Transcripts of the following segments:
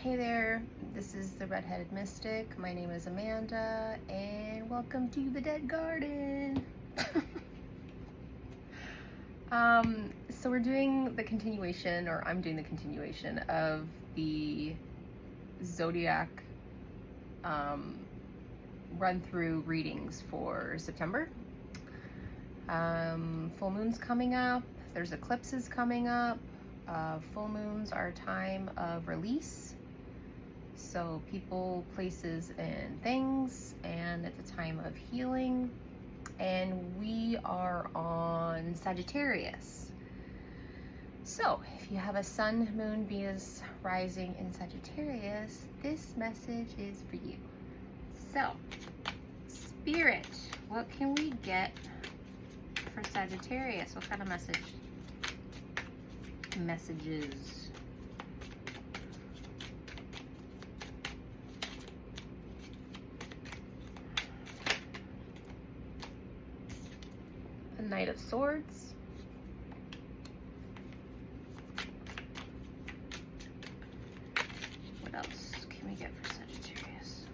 Hey there, this is the Redheaded Mystic. My name is Amanda, and welcome to the Dead Garden. So we're doing the continuation, or I'm doing the continuation of the Zodiac run-through readings for September. Full moon's coming up, there's eclipses coming up. Full moons are a time of release. So people, places, and things, and it's a time of healing. And we are on Sagittarius. So if you have a sun, moon, Venus rising in Sagittarius, this message is for you. So, Spirit, what can we get for Sagittarius? What kind of messages? The Knight of Swords. What else can we get for Sagittarius?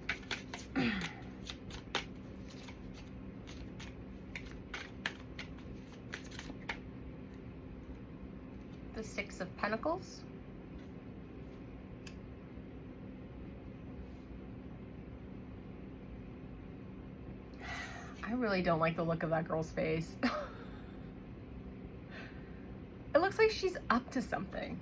The Six of Pentacles. I really don't like the look of that girl's face. It looks like she's up to something.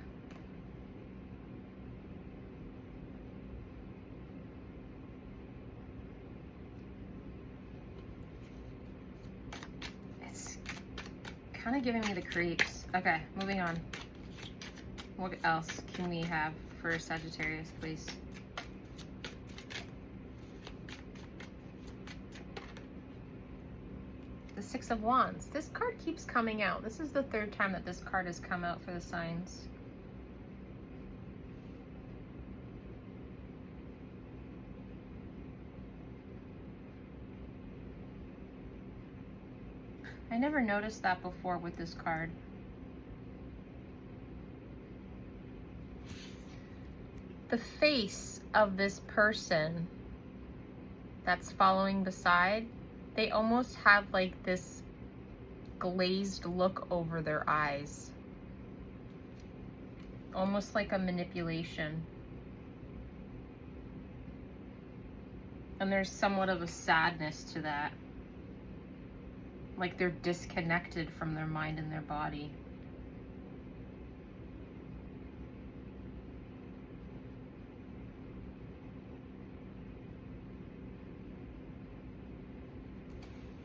It's kind of giving me the creeps. Okay, moving on. What else can we have for Sagittarius, please? The Six of Wands. This card keeps coming out. This is the third time that this card has come out for the signs. I never noticed that before with this card. The face of this person that's following beside, they almost have like this glazed look over their eyes. Almost like a manipulation. And there's somewhat of a sadness to that. Like they're disconnected from their mind and their body.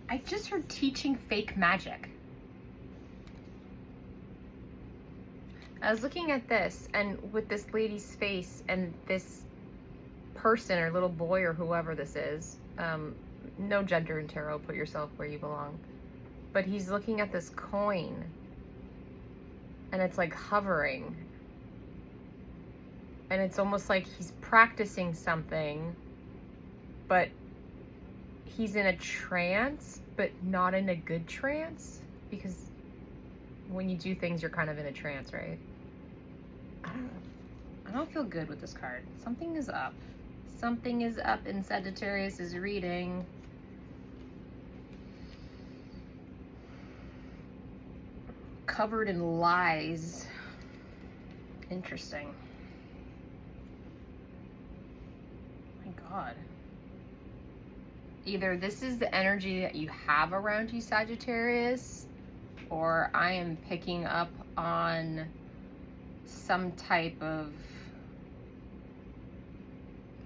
I just heard teaching fake magic. I was looking at this, and with this lady's face and this person or little boy or whoever this is, no gender in tarot, put yourself where you belong. But he's looking at this coin, and it's like hovering. And it's almost like he's practicing something, but he's in a trance, but not in a good trance, because when you do things, you're kind of in a trance, right? I don't know. I don't feel good with this card. Something is up. Something is up in Sagittarius's reading. Covered in lies. Interesting. My God. Either this is the energy that you have around you, Sagittarius, or I am picking up on some type of,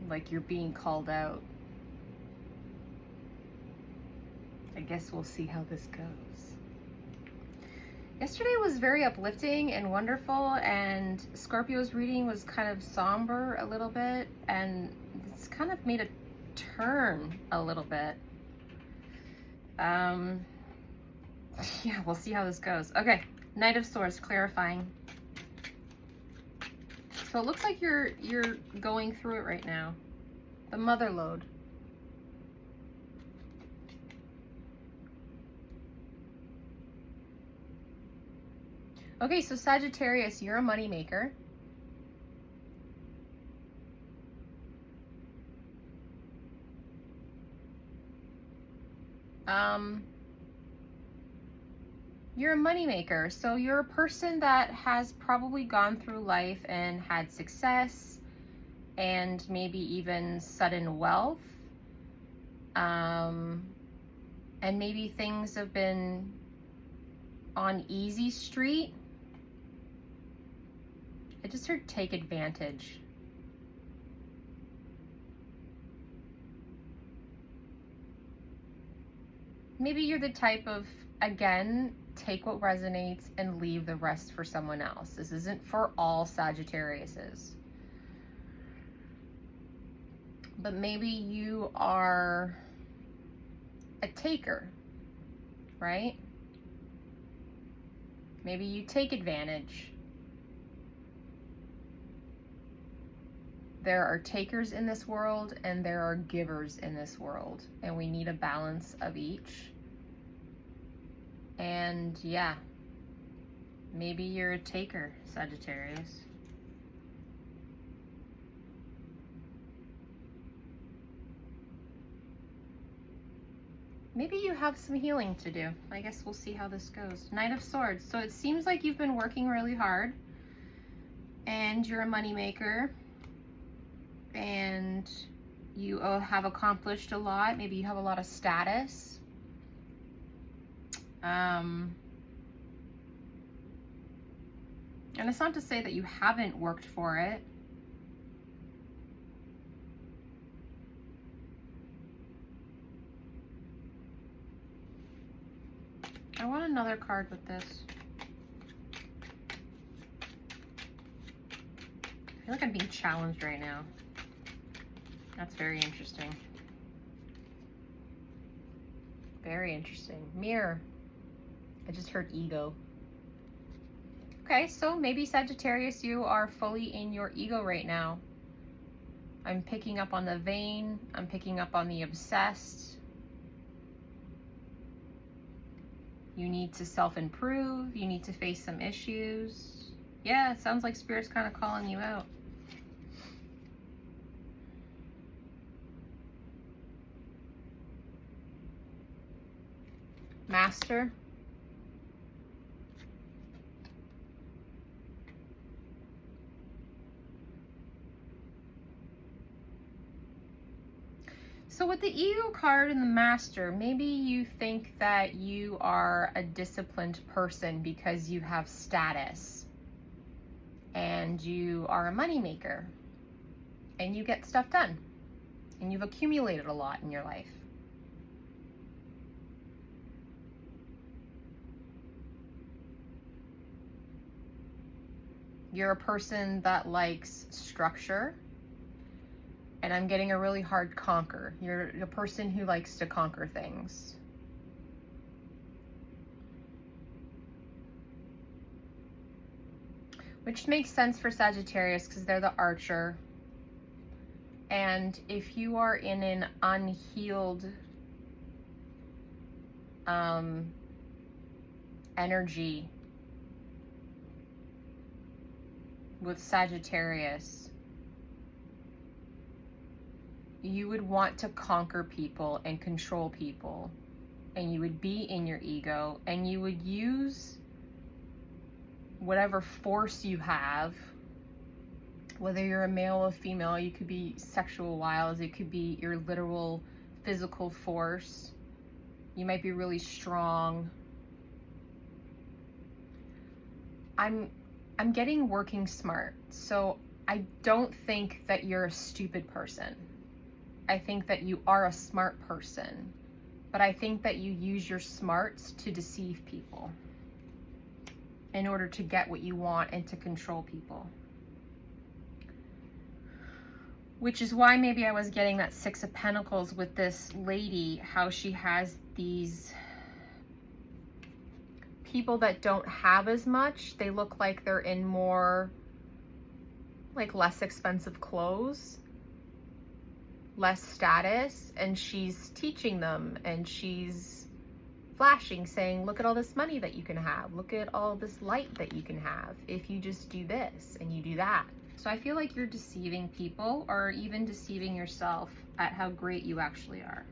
like, you're being called out. I guess we'll see how this goes. Yesterday was very uplifting and wonderful, and Scorpio's reading was kind of somber a little bit, and it's kind of made a turn a little bit. Yeah, we'll see how this goes. Okay, Knight of Swords, clarifying. So it looks like you're going through it right now. The mother lode. Okay, so Sagittarius, you're a moneymaker. You're a moneymaker. So you're a person that has probably gone through life and had success and maybe even sudden wealth. And maybe things have been on easy street. I just heard take advantage. Maybe you're the type of, again, take what resonates and leave the rest for someone else. This isn't for all Sagittariuses. But maybe you are a taker, right? Maybe you take advantage. There are takers in this world and there are givers in this world, and we need a balance of each. And yeah, maybe you're a taker, Sagittarius. Maybe you have some healing to do. I guess we'll see how this goes. Knight of Swords. So it seems like you've been working really hard and you're a moneymaker and you have accomplished a lot. Maybe you have a lot of status. And it's not to say that you haven't worked for it. I want another card with this. I feel like I'm being challenged right now. That's very interesting. Very interesting. Mirror. I just heard ego. Okay, so maybe Sagittarius, you are fully in your ego right now. I'm picking up on the vain. I'm picking up on the obsessed. You need to self-improve. You need to face some issues. Yeah, it sounds like Spirit's kind of calling you out. Master. So with the ego card and the Master, maybe you think that you are a disciplined person because you have status and you are a moneymaker and you get stuff done and you've accumulated a lot in your life. You're a person that likes structure. And I'm getting a really hard conquer. You're a person who likes to conquer things. Which makes sense for Sagittarius because they're the archer. And if you are in an unhealed energy with Sagittarius, you would want to conquer people and control people, and you would be in your ego, and you would use whatever force you have, whether you're a male or female. You could be sexual wiles, it could be your literal physical force. You might be really strong. I'm getting working smart. So I don't think that you're a stupid person. I think that you are a smart person, but I think that you use your smarts to deceive people in order to get what you want and to control people. Which is why maybe I was getting that Six of Pentacles with this lady, how she has these people that don't have as much. They look like they're in more, like less expensive clothes, less status, and she's teaching them and she's flashing, saying, look at all this money that you can have, look at all this light that you can have if you just do this and you do that. So I feel like you're deceiving people, or even deceiving yourself at how great you actually are.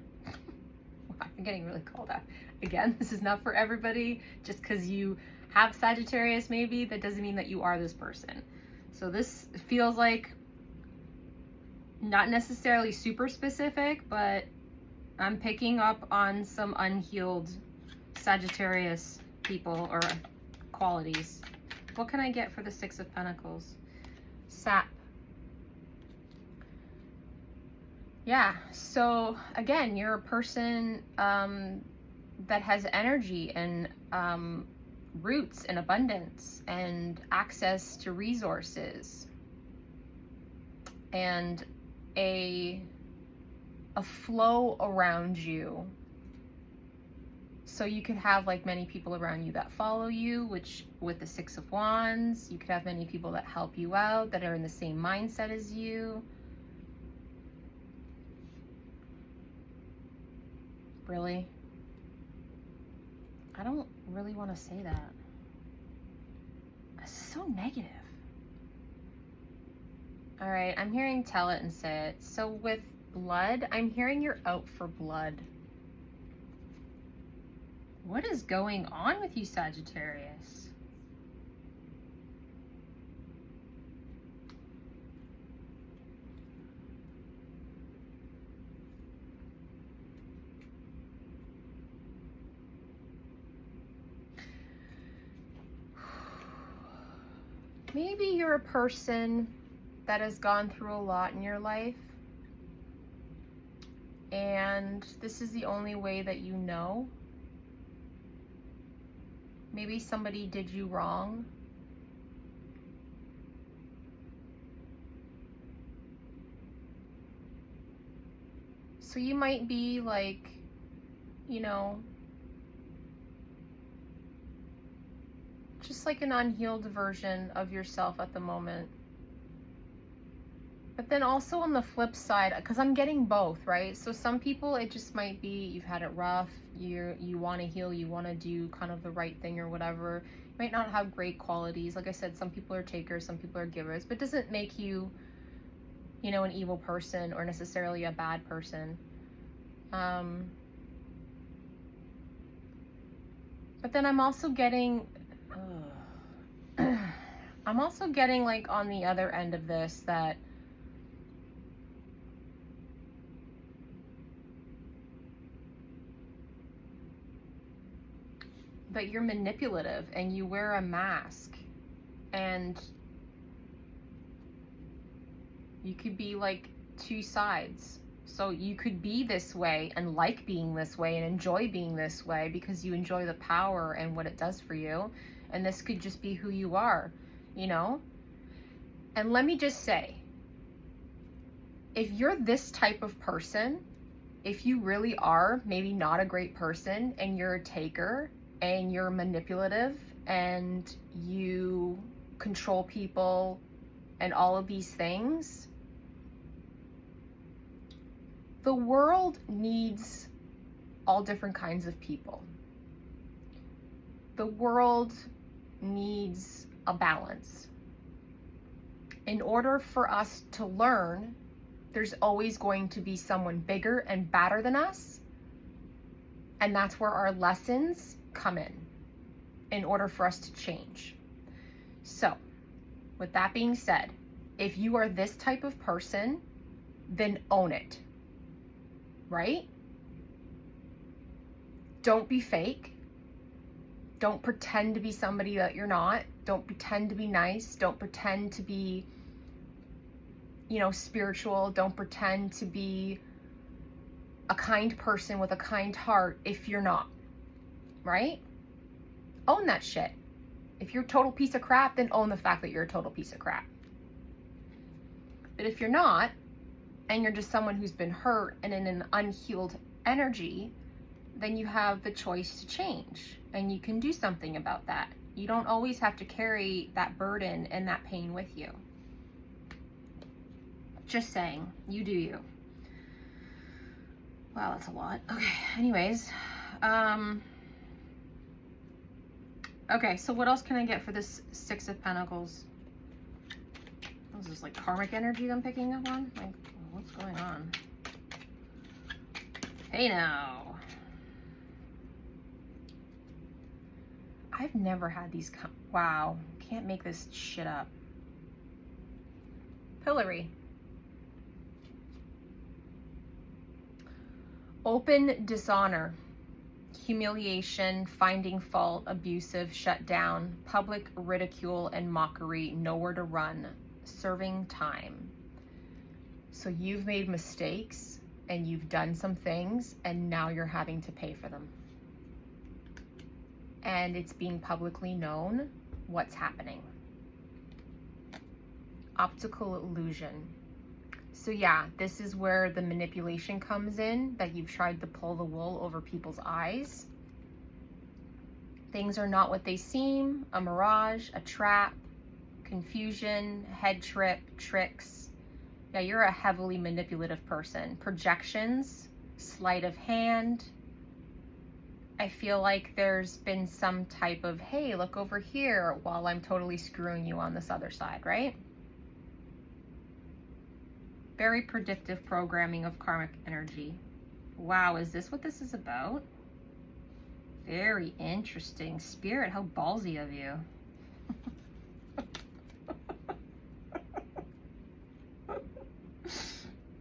I'm getting really called out. Again, this is not for everybody. Just because you have Sagittarius, maybe, that doesn't mean that you are this person. So this feels like not necessarily super specific, but I'm picking up on some unhealed Sagittarius people or qualities. What can I get for the Six of Pentacles? Sap. Yeah, so again, you're a person that has energy and roots and abundance and access to resources and a flow around you. So you could have like many people around you that follow you, which with the Six of Wands, you could have many people that help you out, that are in the same mindset as you. Really? I don't really want to say that. It's so negative. All right, I'm hearing tell it and say it. So with blood, I'm hearing you're out for blood. What is going on with you, Sagittarius? Maybe you're a person that has gone through a lot in your life, and this is the only way that you know. Maybe somebody did you wrong. So you might be like, you know, just like an unhealed version of yourself at the moment. But then also on the flip side, because I'm getting both, right? So some people, it just might be you've had it rough, you want to heal, you want to do kind of the right thing or whatever. You might not have great qualities. Like I said, some people are takers, some people are givers, but it doesn't make you, you know, an evil person or necessarily a bad person. But then I'm also getting, I'm also getting like on the other end of this that you're manipulative and you wear a mask and you could be like two sides. So you could be this way and like being this way and enjoy being this way because you enjoy the power and what it does for you. And this could just be who you are, you know? And let me just say, if you're this type of person, if you really are maybe not a great person and you're a taker and you're manipulative and you control people and all of these things, the world needs all different kinds of people. The world needs a balance. In order for us to learn, there's always going to be someone bigger and badder than us. And that's where our lessons come in order for us to change. So, with that being said, if you are this type of person, then own it. Right? Don't be fake. Don't pretend to be somebody that you're not. Don't pretend to be nice. Don't pretend to be, you know, spiritual. Don't pretend to be a kind person with a kind heart if you're not. Right? Own that shit. If you're a total piece of crap, then own the fact that you're a total piece of crap. But if you're not, and you're just someone who's been hurt and in an unhealed energy, then you have the choice to change and you can do something about that. You don't always have to carry that burden and that pain with you. Just saying, you do you. Wow, that's a lot. Okay, anyways. Okay, so what else can I get for this Six of Pentacles? This is like karmic energy I'm picking up on? Like, what's going on? Hey now. I've never had these. Wow. Can't make this shit up. Pillory. Open dishonor. Humiliation, finding fault, abusive, shut down, public ridicule and mockery, nowhere to run, serving time. So you've made mistakes and you've done some things and now you're having to pay for them. And it's being publicly known what's happening. Optical illusion. So yeah, this is where the manipulation comes in, that you've tried to pull the wool over people's eyes. Things are not what they seem, a mirage, a trap, confusion, head trip, tricks. Yeah, you're a heavily manipulative person. Projections, sleight of hand. I feel like there's been some type of, hey, look over here, while I'm totally screwing you on this other side, right? Very predictive programming of karmic energy. Wow, is this what this is about? Very interesting. Spirit, how ballsy of you.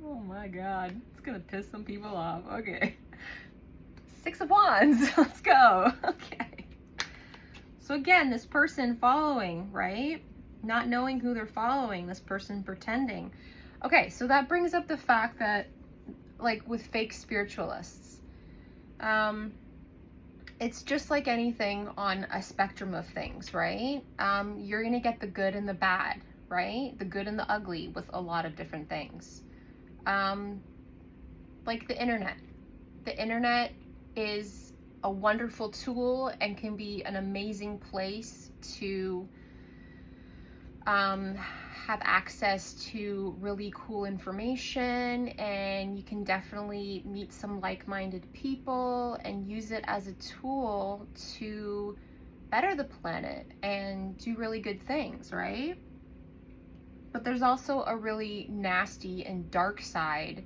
Oh my God, it's gonna piss some people off. Okay. 6 of Wands, let's go. Okay. So again, this person following, right? Not knowing who they're following, this person pretending. Okay, so that brings up the fact that, like with fake spiritualists, it's just like anything on a spectrum of things, right? You're gonna get the good and the bad, right? The good and the ugly with a lot of different things. Like the internet. The internet is a wonderful tool and can be an amazing place to have access to really cool information, and you can definitely meet some like-minded people and use it as a tool to better the planet and do really good things, right? But there's also a really nasty and dark side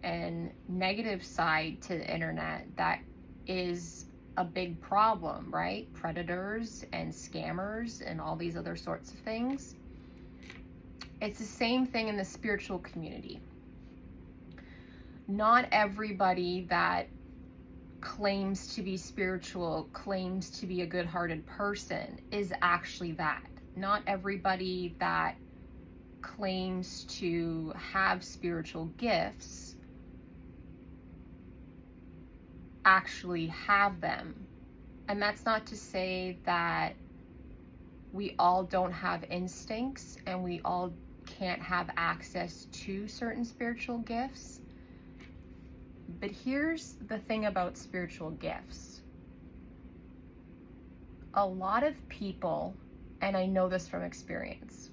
and negative side to the internet that is a big problem, right? Predators and scammers and all these other sorts of things. It's the same thing in the spiritual community. Not everybody that claims to be spiritual, claims to be a good-hearted person is actually that. Not everybody that claims to have spiritual gifts actually have them. And that's not to say that we all don't have instincts and we all can't have access to certain spiritual gifts. But here's the thing about spiritual gifts. A lot of people, and I know this from experience,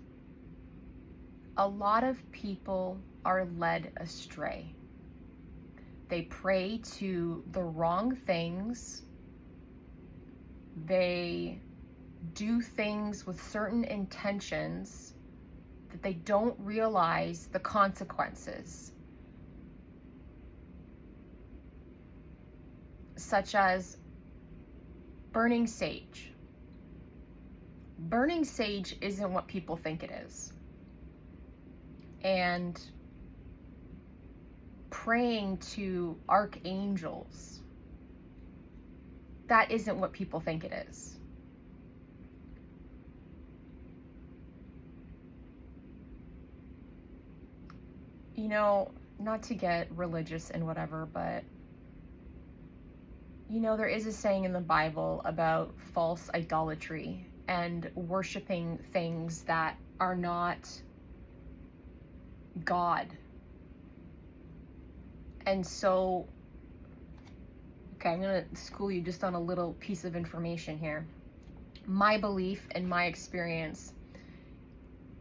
a lot of people are led astray. They pray to the wrong things. They do things with certain intentions that they don't realize the consequences. Such as burning sage. Burning sage isn't what people think it is. And praying to archangels, that isn't what people think it is. You know, not to get religious and whatever, but you know, there is a saying in the Bible about false idolatry and worshiping things that are not God. And so, okay, I'm gonna school you just on a little piece of information here. My belief and my experience,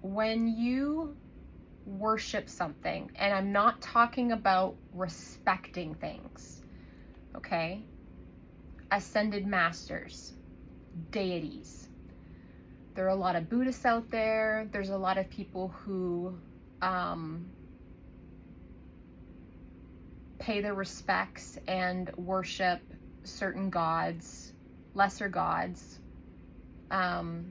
when you worship something, and I'm not talking about respecting things, okay? Ascended masters, deities. There are a lot of Buddhists out there. There's a lot of people who pay their respects and worship certain gods, lesser gods. And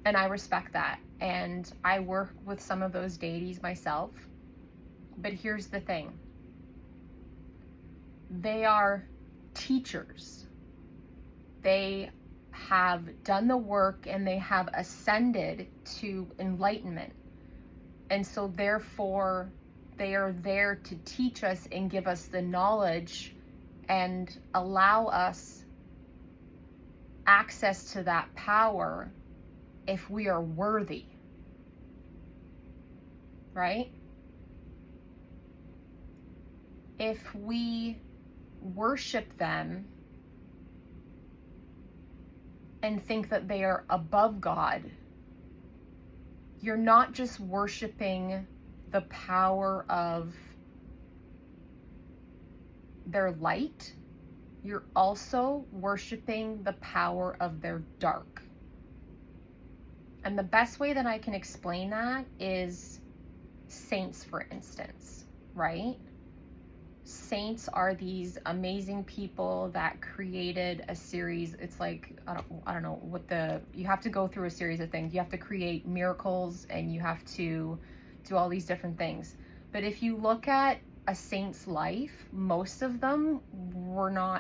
I respect that. And I work with some of those deities myself. But here's the thing. They are teachers. They have done the work and they have ascended to enlightenment. And so therefore, they are there to teach us and give us the knowledge and allow us access to that power if we are worthy. Right? If we worship them and think that they are above God, you're not just worshiping the power of their light, you're also worshiping the power of their dark. And the best way that I can explain that is saints, for instance, right? Saints are these amazing people that created a series. It's like, I don't know what you have to go through a series of things. You have to create miracles and you have to do all these different things. But if you look at a saint's life, most of them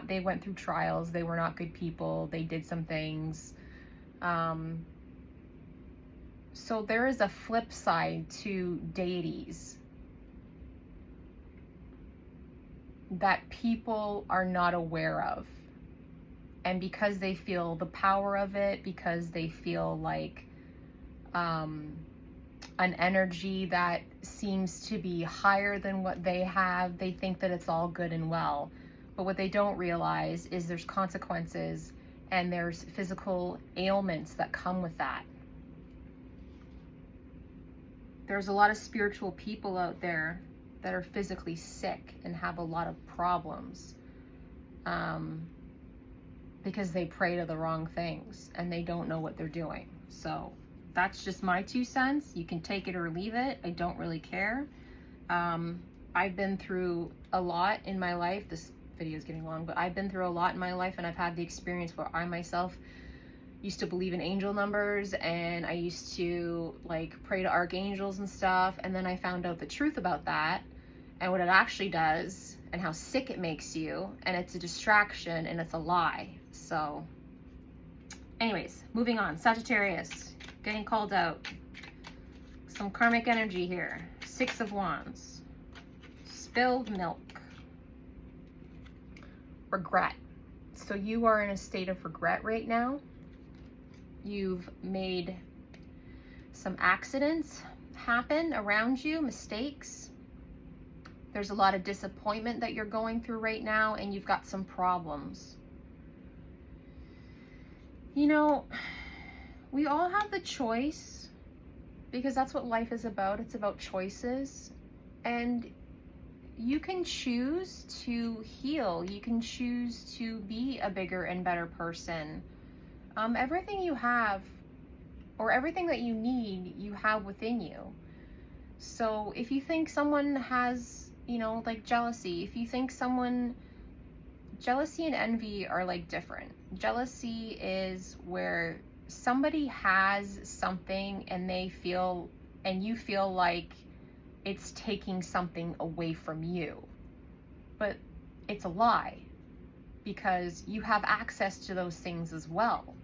they went through trials. They were not good people. They did some things. So there is a flip side to deities that people are not aware of. And because they feel the power of it, because they feel like an energy that seems to be higher than what they have, they think that it's all good and well. But what they don't realize is there's consequences and there's physical ailments that come with that. There's a lot of spiritual people out there that are physically sick and have a lot of problems because they pray to the wrong things and they don't know what they're doing. So that's just my 2 cents. You can take it or leave it. I don't really care. I've been through a lot in my life. This video is getting long, but I've been through a lot in my life, and I've had the experience where I myself used to believe in angel numbers, and I used to like pray to archangels and stuff, and then I found out the truth about that and what it actually does and how sick it makes you, and it's a distraction and it's a lie. So anyways, moving on. Sagittarius, getting called out. Some karmic energy here. 6 of Wands. Spilled milk. Regret. So you are in a state of regret right now. You've made some accidents happen around you, mistakes. There's a lot of disappointment that you're going through right now, and you've got some problems. You know, we all have the choice, because that's what life is about. It's about choices. And you can choose to heal. You can choose to be a bigger and better person. Everything you have, or everything that you need, you have within you. So if you think someone has, you know, like jealousy, if you think jealousy and envy are like different. Jealousy is where somebody has something and you feel like it's taking something away from you. But it's a lie, because you have access to those things as well.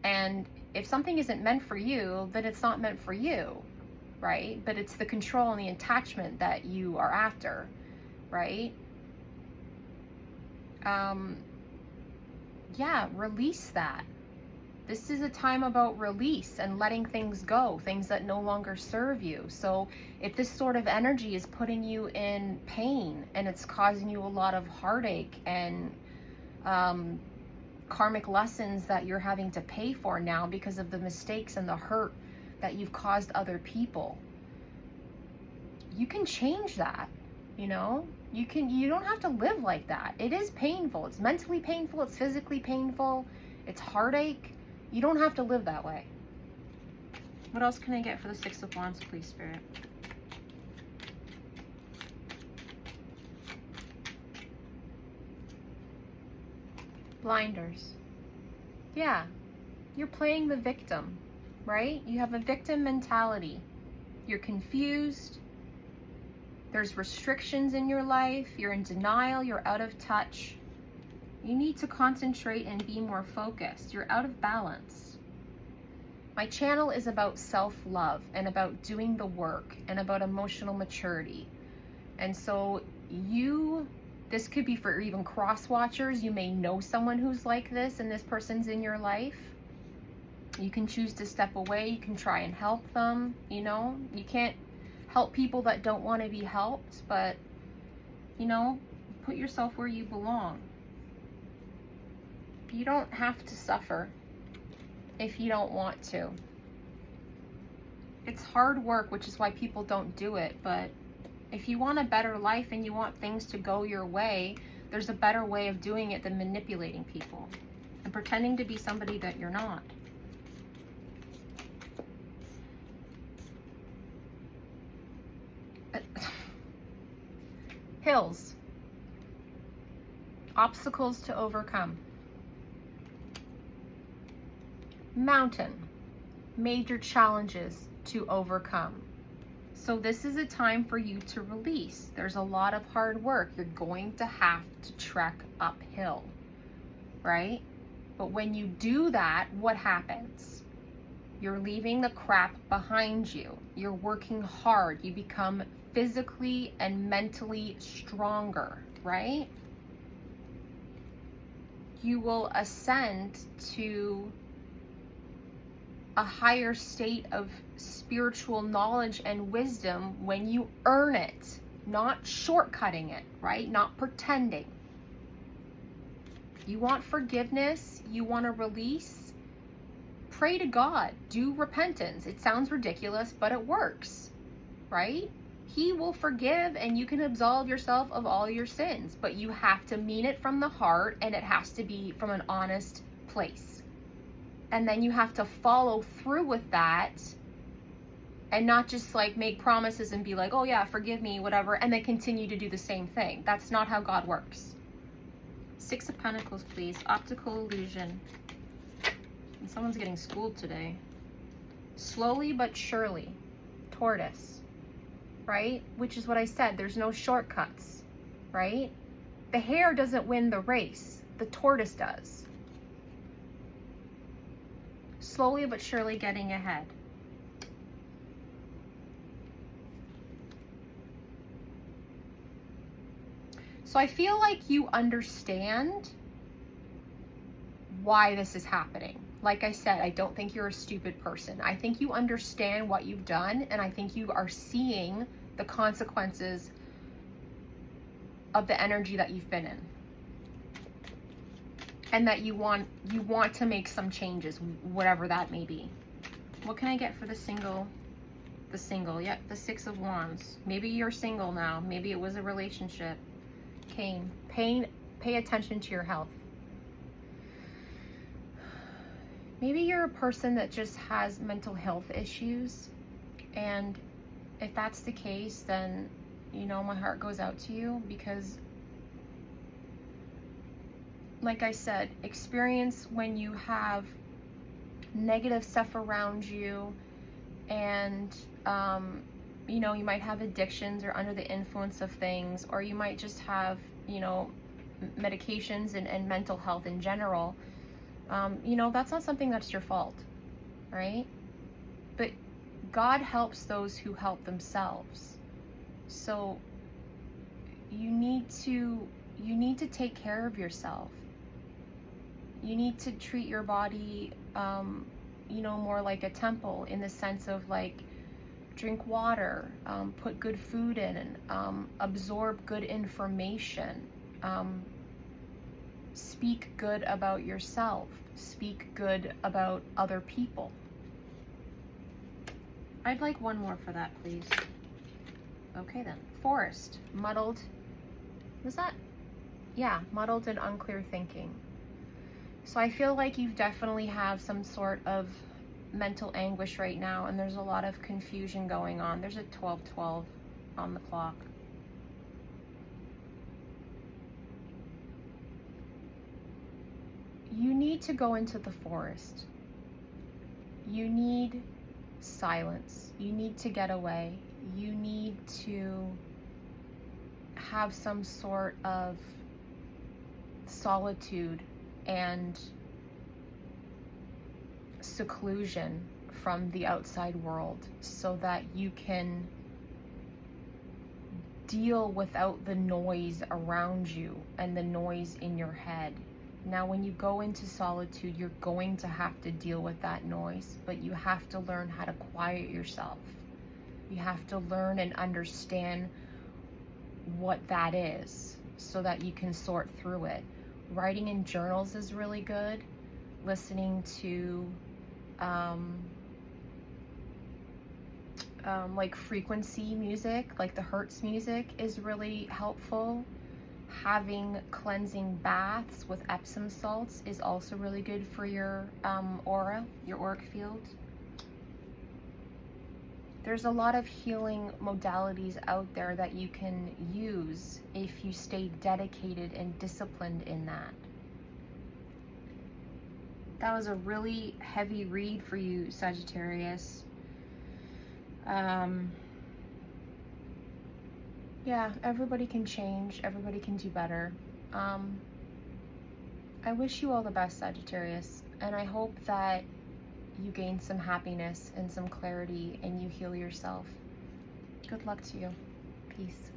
And if something isn't meant for you, then it's not meant for you, right? But it's the control and the attachment that you are after, right? Yeah, release that. This is a time about release and letting things go, things that no longer serve you. So if this sort of energy is putting you in pain and it's causing you a lot of heartache and karmic lessons that you're having to pay for now because of the mistakes and the hurt that you've caused other people, you can change that. You know, you don't have to live like that. It is painful. It's mentally painful. It's physically painful. It's heartache. You don't have to live that way. What else can I get for the 6 of Wands, please, Spirit? Blinders. Yeah. You're playing the victim, right? You have a victim mentality. You're confused. There's restrictions in your life. You're in denial. You're out of touch. You need to concentrate and be more focused. You're out of balance. My channel is about self-love and about doing the work and about emotional maturity. And so this could be for even cross-watchers. You may know someone who's like this and this person's in your life. You can choose to step away. You can try and help them. You know, you can't help people that don't want to be helped, but, you know, put yourself where you belong. You don't have to suffer if you don't want to. It's hard work, which is why people don't do it, but if you want a better life and you want things to go your way, there's a better way of doing it than manipulating people and pretending to be somebody that you're not. Hills. Obstacles to overcome. Mountain. Major challenges to overcome. So this is a time for you to release. There's a lot of hard work. You're going to have to trek uphill, right? But when you do that, what happens? You're leaving the crap behind you. You're working hard. You become physically and mentally stronger, right? You will ascend to a higher state of spiritual knowledge and wisdom when you earn it, not shortcutting it, right? Not pretending. You want forgiveness, you want to release, pray to God, do repentance. It sounds ridiculous, but it works, right? He will forgive and you can absolve yourself of all your sins, but you have to mean it from the heart and it has to be from an honest place. And then you have to follow through with that and not just like make promises and be like, oh yeah, forgive me, whatever, and then continue to do the same thing. That's not how God works. Six of Pentacles, please. Optical illusion. And someone's getting schooled today. Slowly but surely. Tortoise. Right? Which is what I said. There's no shortcuts. Right? The hare doesn't win the race. The tortoise does. Slowly but surely getting ahead. So I feel like you understand why this is happening. Like I said, I don't think you're a stupid person. I think you understand what you've done, and I think you are seeing the consequences of the energy that you've been in. And that you want to make some changes, whatever that may be. What can I get for the single? The single, yep, the Six of Wands. Maybe you're single now. Maybe it was a relationship. Pain. Pay attention to your health. Maybe you're a person that just has mental health issues. And if that's the case, then, you know, my heart goes out to you because, like I said, experience when you have negative stuff around you and, you know, you might have addictions or under the influence of things, or you might just have, you know, medications and mental health in general. You know, that's not something that's your fault, right? But God helps those who help themselves. So you need to take care of yourself. You need to treat your body, you know, more like a temple, in the sense of like, drink water, put good food in, absorb good information, speak good about yourself, speak good about other people. I'd like one more for that, please. Okay then. Forest. Muddled. Was that? Yeah, muddled and unclear thinking. So I feel like you definitely have some sort of mental anguish right now, and there's a lot of confusion going on. There's a 12:12 on the clock. You need to go into the forest. You need silence. You need to get away. You need to have some sort of solitude and seclusion from the outside world so that you can deal without the noise around you and the noise in your head. Now, when you go into solitude, you're going to have to deal with that noise, but you have to learn how to quiet yourself. You have to learn and understand what that is so that you can sort through it. Writing in journals is really good. Listening to like frequency music, like the Hertz music, is really helpful. Having cleansing baths with Epsom salts is also really good for your aura, your auric field. There's a lot of healing modalities out there that you can use if you stay dedicated and disciplined in that. That was a really heavy read for you, Sagittarius. Yeah, everybody can change. Everybody can do better. I wish you all the best, Sagittarius. And I hope that you gain some happiness and some clarity and you heal yourself. Good luck to you. Peace.